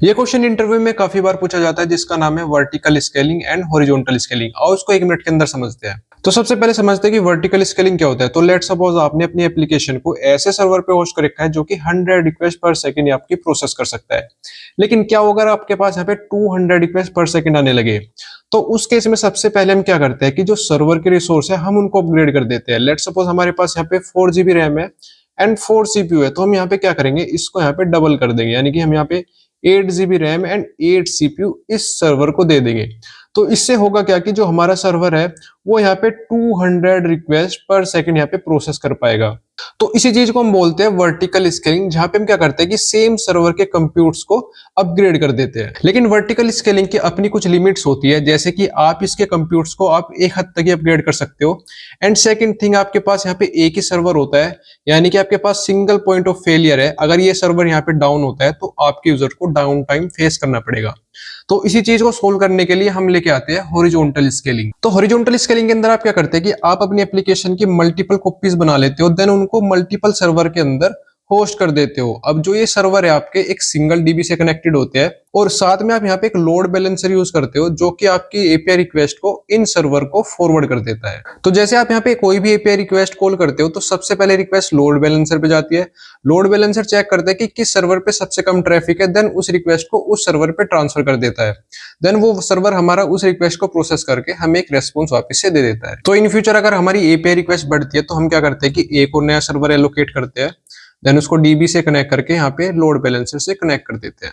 ये question interview में काफी बार पूछा जाता है जिसका नाम है vertical scaling and horizontal scaling. और उसको 1 मिनट के अंदर समझते हैं। तो सबसे पहले समझते हैं कि वर्टिकल स्केलिंग क्या होता है। तो लेट सपोज आपने अपनी एप्लीकेशन को ऐसे सर्वर पे होस्ट कर रखा है जो कि 100 रिक्वेस्ट पर सेकंड आपकी प्रोसेस कर सकता है। लेकिन क्या होगा अगर आपके पास यहाँ पे 200 रिक्वेस्ट पर सेकंड आने लगे, तो उस केस में सबसे पहले हम क्या करते हैं कि जो सर्वर के रिसोर्स है हम उनको अपग्रेड कर देते हैं। लेट सपोज हमारे पास यहाँ पे 4 GB रैम है एंड 4 CPU है, तो हम यहाँ पे क्या करेंगे, इसको यहाँ पे डबल कर देंगे, यानी कि हम यहाँ पे 8 GB रैम एंड 8 CPU इस सर्वर को दे देंगे। तो इससे होगा क्या कि जो हमारा सर्वर है वो यहाँ पे 200 रिक्वेस्ट पर सेकंड यहाँ पे प्रोसेस कर पाएगा। तो इसी चीज को हम बोलते हैं वर्टिकल स्केलिंग, जहां पे हम क्या करते हैं कि सेम सर्वर के कंप्यूटर्स को अपग्रेड कर देते हैं। लेकिन वर्टिकल स्केलिंग की अपनी कुछ लिमिट्स होती है, जैसे कि आप इसके कंप्यूटर्स को आप एक हद तक ही अपग्रेड कर सकते हो। एंड सेकंड थिंग, आपके पास यहाँ पे एक ही सर्वर होता है, यानी कि आपके पास सिंगल पॉइंट ऑफ फेलियर है। अगर ये सर्वर यहाँ पे डाउन होता है तो आपके यूजर को डाउन टाइम फेस करना पड़ेगा। तो इसी चीज को सोल्व करने के लिए हम लेके आते हैं हॉरिजॉन्टल स्केलिंग। तो हॉरिजॉन्टल स्केलिंग के अंदर आप क्या करते हैं कि आप अपनी एप्लीकेशन की मल्टीपल कॉपीज बना लेते हो, देन उनको मल्टीपल सर्वर के अंदर होस्ट कर देते हो। अब जो ये सर्वर है आपके एक सिंगल डीबी से कनेक्टेड होते हैं, और साथ में आप यहाँ पे एक लोड बैलेंसर यूज करते हो जो कि आपकी एपीआई रिक्वेस्ट को इन सर्वर को फॉरवर्ड कर देता है। तो जैसे आप यहाँ पे कोई भी एपीआई रिक्वेस्ट कॉल करते हो तो सबसे पहले रिक्वेस्ट लोड बैलेंसर पे जाती है। लोड बैलेंसर चेक करता है कि किस सर्वर पे सबसे कम ट्रैफिक है, देन उस रिक्वेस्ट को उस सर्वर पे ट्रांसफर कर देता है। देन वो सर्वर हमारा उस रिक्वेस्ट को प्रोसेस करके हमें एक रेस्पॉन्स वापस से दे देता है। तो इन फ्यूचर अगर हमारी एपीआई रिक्वेस्ट बढ़ती है तो हम क्या करते हैं कि एक और नया सर्वर एलोकेट करते हैं, देन उसको डीबी से कनेक्ट करके यहाँ पे लोड बैलेंसर से कनेक्ट कर देते हैं।